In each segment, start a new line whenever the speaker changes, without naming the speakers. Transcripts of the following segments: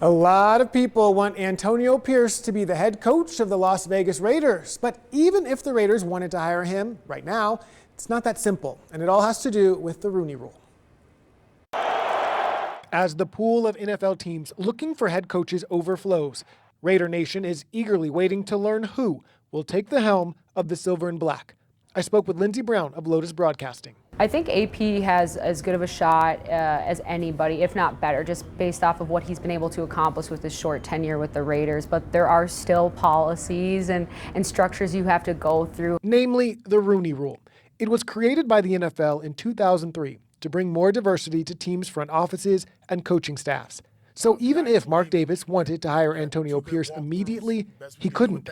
A lot of people want Antonio Pierce to be the head coach of the Las Vegas Raiders. But even if the Raiders wanted to hire him right now, it's not that simple. And it all has to do with the Rooney Rule. As the pool of NFL teams looking for head coaches overflows, Raider Nation is eagerly waiting to learn who will take the helm of the Silver and Black. I spoke with Lindsey Brown of Lotus Broadcasting.
I think AP has as good of a shot as anybody, if not better, just based off of what he's been able to accomplish with his short tenure with the Raiders. But there are still policies and structures you have to go through.
Namely, the Rooney Rule. It was created by the NFL in 2003 to bring more diversity to teams' front offices and coaching staffs. So even if Mark Davis wanted to hire Antonio Pierce immediately, he couldn't.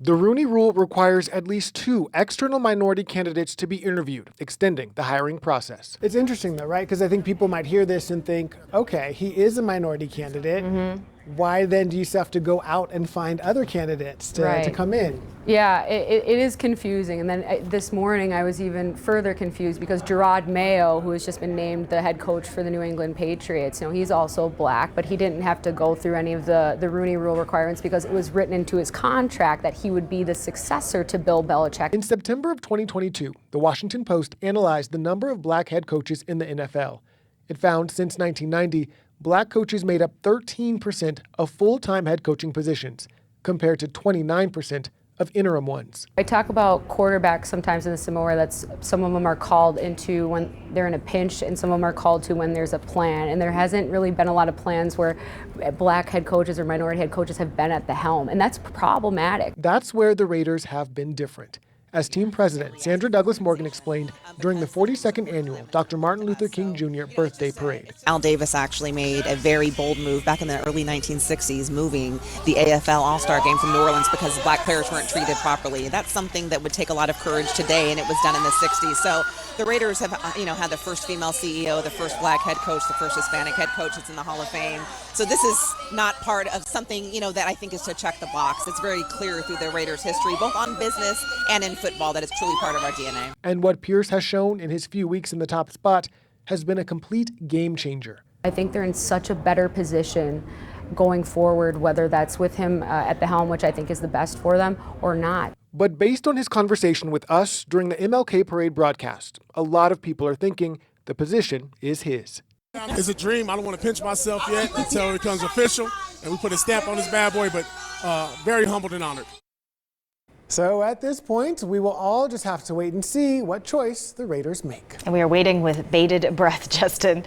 The Rooney Rule requires at least 2 external minority candidates to be interviewed, extending the hiring process. It's interesting though, right? Because I think people might hear this and think, okay, he is a minority candidate. Why then do you still have to go out and find other candidates to come in?
Yeah, it is confusing. And then this morning I was even further confused because Gerard Mayo, who has just been named the head coach for the New England Patriots, he's also black, but he didn't have to go through any of the Rooney Rule requirements because it was written into his contract that he would be the successor to Bill Belichick.
In September of 2022, the Washington Post analyzed the number of black head coaches in the NFL. It found since 1990, black coaches made up 13% of full-time head coaching positions, compared to 29% of interim ones.
I talk about quarterbacks sometimes in the similar that's some of them are called into when they're in a pinch and some of them are called to when there's a plan. And there hasn't really been a lot of plans where black head coaches or minority head coaches have been at the helm, and that's problematic.
That's where the Raiders have been different. As team president Sandra Douglas Morgan explained during the 42nd annual Dr. Martin Luther King Jr. birthday parade.
Al Davis actually made a very bold move back in the early 1960s, moving the AFL All-Star Game from New Orleans because black players weren't treated properly. That's something that would take a lot of courage today, and it was done in the 60s. So the Raiders have, had the first female CEO, the first black head coach, the first Hispanic head coach that's in the Hall of Fame. So this is not part of something, that I think is to check the box. It's very clear through the Raiders' history, both on business and in football, that it's truly part of our DNA.
And what Pierce has shown in his few weeks in the top spot has been a complete game changer.
I think they're in such a better position going forward, whether that's with him at the helm, which I think is the best for them, or not.
But based on his conversation with us during the MLK Parade broadcast, a lot of people are thinking the position is his.
It's a dream. I don't want to pinch myself yet until it becomes official and we put a stamp on this bad boy, but very humbled and honored.
So at this point, we will all just have to wait and see what choice the Raiders make.
And we are waiting with bated breath, Justin.